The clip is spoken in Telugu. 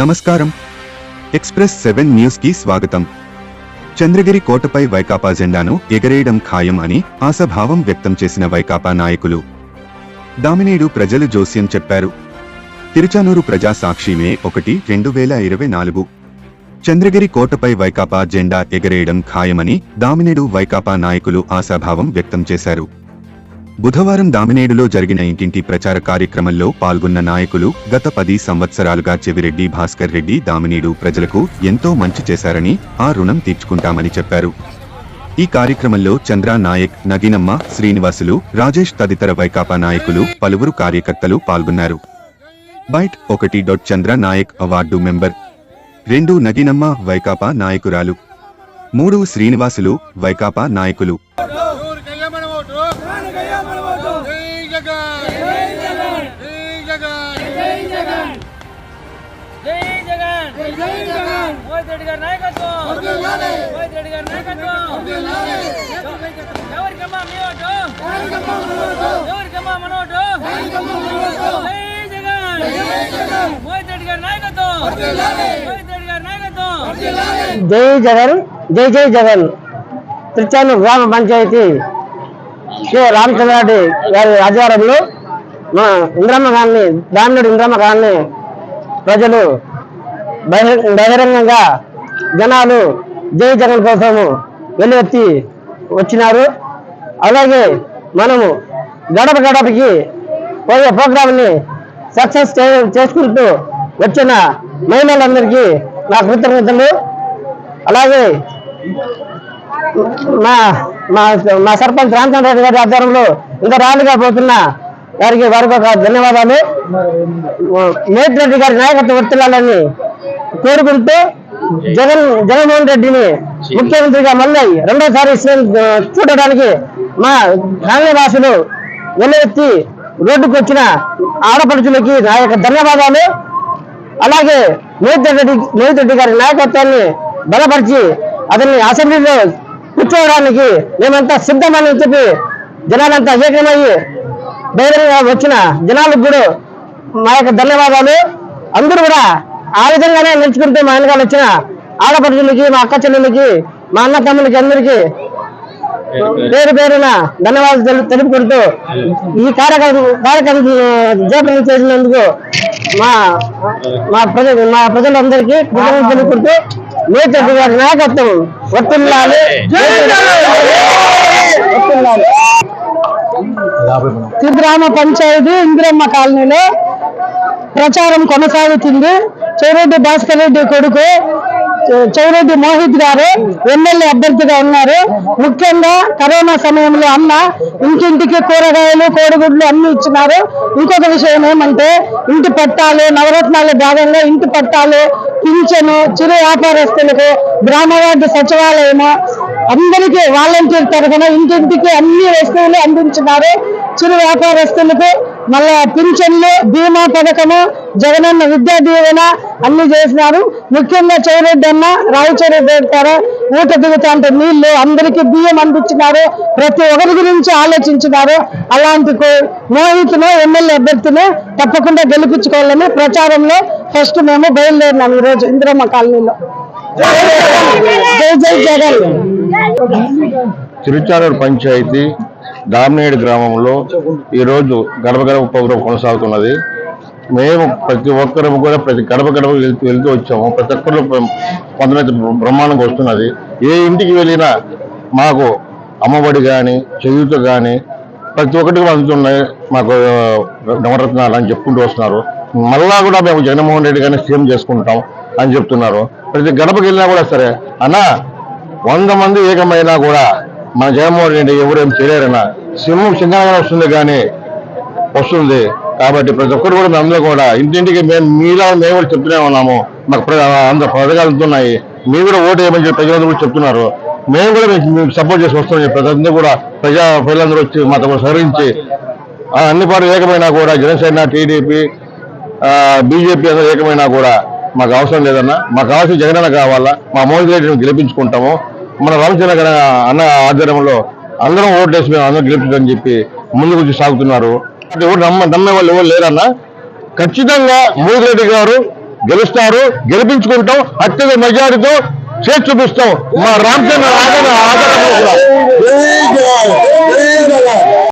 నమస్కారం. ఎక్స్‌ప్రెస్ 7 న్యూస్ కి స్వాగతం. చంద్రగిరి కోటపై వైకాపా జెండాను ఎగరేయడం ఖాయం అని ఆశాభావం వ్యక్తం చేసిన వైకాపా నాయకులు. దామినేడు ప్రజలు జోస్యం చెప్పారు. తిరుచానూరు ప్రజా సాక్షి మే 1, 2024. చంద్రగిరి కోటపై వైకాపా జెండా ఎగరేయడం ఖాయమని దామినేడు వైకాపా నాయకులు ఆశాభావం వ్యక్తం చేశారు. బుధవారం దామినేడులో జరిగిన ఇంటింటి ప్రచార కార్యక్రమంలో పాల్గొన్న నాయకులు గత 10 సంవత్సరాలుగా చెవిరెడ్డి భాస్కర్ రెడ్డి దామినేడు ప్రజలకు ఎంతో మంచి చేశారని, ఆ రుణం తీర్చుకుంటామని చెప్పారు. ఈ కార్యక్రమంలో చంద్ర నాయక్, నగినమ్మ, శ్రీనివాసులు, రాజేష్ తదితర వైకాపా నాయకులు, పలువురు కార్యకర్తలు పాల్గొన్నారు. బైట్ 1. చంద్ర నాయక్ అవార్డు మెంబర్. 2. నగినమ్మ వైకాపా నాయకురాలు. 3. శ్రీనివాసులు వైకాపా నాయకులు. జై జగన్, జై జై జగన్. తిరుచానూరు గ్రామ పంచాయతీ శ్రీ రామచంద్రారెడ్డి గారి ఆధ్వర్యంలో మన ఇంద్రమ్మ కాలనీ, దామినేడు ఇంద్రమ్మ కాలనీ ప్రజలు బహిరంగంగా జనాలు జై జగన్ కోసము వెలువెత్తి వచ్చినారు. అలాగే మనము గడప గడపకి పోయే ప్రోగ్రాంని సక్సెస్ చేసుకుంటూ వచ్చిన మహిళలందరికీ నా కృతజ్ఞతలు. అలాగే మా సర్పంచ్ రామచంద్రరెడ్డి గారి ఆధ్వర్యంలో ఇంకా ర్యాలీగా పోతున్న వారికి ఒక ధన్యవాదాలు. మేటిరెడ్డి గారి నాయకత్వం వర్తిల్లాలని కోరుకుంటూ జగన్మోహన్ రెడ్డిని ముఖ్యమంత్రిగా మళ్ళీ రెండోసారి చూడడానికి మా కాలనీ వాసులు వెలువెత్తి రోడ్డుకు వచ్చిన ఆడపడుచులకి నా యొక్క ధన్యవాదాలు. అలాగే మేటిరెడ్డి గారి నాయకత్వాన్ని బలపరిచి అతన్ని అసెంబ్లీలో కూర్చోవడానికి మేమంతా సిద్ధమని చెప్పి జనాలంతా ఏకమయ్యి ధైర్యంగా వచ్చిన జనాలకు కూడా మా యొక్క ధన్యవాదాలు. అందరూ కూడా ఆ విధంగానే నిలుచుకుంటూ మా వెనకాల వచ్చిన ఆడపడుచులకి, మా అక్క చెల్లెలకి, మా అన్న తమ్ములకి అందరికీ పేరు పేరున ధన్యవాదాలు తెలుపుకుంటూ ఈ కార్యక్రమం జయప్రదం చేసినందుకు మా ప్రజలందరికీ కృతజ్ఞతలు తెలుపుకుంటూ మేటిరెడ్డి గారి నాయకత్వం వర్తిల్లాలి. గ్రామ పంచాయతీ ఇందిరమ్మ కాలనీలో ప్రచారం కొనసాగుతుంది. చెవిరెడ్డి భాస్కర్ రెడ్డి కొడుకు చెవిరెడ్డి మోహిత్ గారు ఎమ్మెల్యే అభ్యర్థిగా ఉన్నారు. ముఖ్యంగా కరోనా సమయంలో అన్న ఇంటింటికి కూరగాయలు, కోడిగుడ్లు అన్ని ఇచ్చినారు. ఇంకొక విషయం ఏమంటే ఇంటి పట్టాలు, నవరత్నాల భాగంగా ఇంటి పట్టాలు, పింఛను, చిరు వ్యాపారస్తులకు, గ్రామవార్డు సచివాలయము, అందరికీ వాలంటీర్ తరఫున ఇంటింటికి అన్ని వస్తువులు అందించినారు. చిరు వ్యాపారస్తులకు మళ్ళా పింఛన్లు, బీమా పథకము, జగనన్న విద్యా దీవెన అన్ని చేసినారు. ముఖ్యంగా చెవిరెడ్డి అన్న రాయచూరెడ్డి గారు ఊట దిగుతాంటే నీళ్లు, అందరికీ బియ్యం అందించినారు. ప్రతి ఒక్కరి గురించి ఆలోచించినారు. అలాంటి మోహిత్ను ఎమ్మెల్యే అభ్యర్థిని తప్పకుండా గెలిపించుకోవాలని ప్రచారంలో ఫస్ట్ మేము బయలుదేరినాం ఈరోజు ఇందిరమ్మ కాలనీలో. జై జై జగన్. తిరుచానూరు పంచాయతీ దామినేడు గ్రామంలో ఈరోజు గడప గడప ప్రోగ్రాం కొనసాగుతున్నది. మేము ప్రతి ఒక్కరు కూడా ప్రతి గడప గడప వెళ్తూ వచ్చాము. ప్రతి ఒక్కరు కొంతమంది బ్రహ్మాండంగా వస్తున్నది. ఏ ఇంటికి వెళ్ళినా మాకు అమ్మఒడి కానీ, చేయూత కానీ ప్రతి ఒక్కటికి అందుతున్నాయి. మాకు నవరత్నాలు అని చెప్పుకుంటూ వస్తున్నారు. మళ్ళా కూడా మేము జగన్మోహన్ రెడ్డి గారిని సీఎం చేసుకుంటాం అని చెప్తున్నారు. ప్రతి గడపకి వెళ్ళినా కూడా సరే అన్నా 100 మంది ఏకమైనా కూడా మన జగన్మోహన్ రెడ్డి ఎవరేం చేయలేరన్నా సింహం చిన్నగా వస్తుంది కానీ వస్తుంది. కాబట్టి ప్రతి ఒక్కరు కూడా అందరూ కూడా ఇంటింటికి మేము కూడా చెప్తూనే ఉన్నాము. మాకు అందరూ పథకాలు అందుతున్నాయి, మీరు కూడా ఓటు వేయమని చెప్పి ప్రజలందరూ కూడా చెప్తున్నారు. మేము కూడా మీకు సపోర్ట్ చేసి వస్తున్నాం. ప్రజలందరూ కూడా ప్రజలందరూ వచ్చి మాతో సహకరించి అన్ని పార్టీలు ఏకమైనా కూడా జనసేన, టీడీపీ, బీజేపీ అందరూ ఏకమైనా కూడా మాకు అవసరం లేదన్నా. మాకు కావాల్సిన జగనన్న కావాలా. మా మోదీ రెడ్డిని గెలిపించుకుంటాము. మన రామచంద్ర అన్న ఆధ్వర్యంలో అందరం ఓట్లేసి మేము అందరం గెలిపించని చెప్పి ముందుకు వచ్చి సాగుతున్నారు. ఎవరు నమ్మే వాళ్ళు ఎవరు లేరన్నా. ఖచ్చితంగా మోదీ రెడ్డి గారు గెలుస్తారు, గెలిపించుకుంటాం, అత్యధిక మెజారిటీతో చేసి చూపిస్తాం. మా రామచంద్ర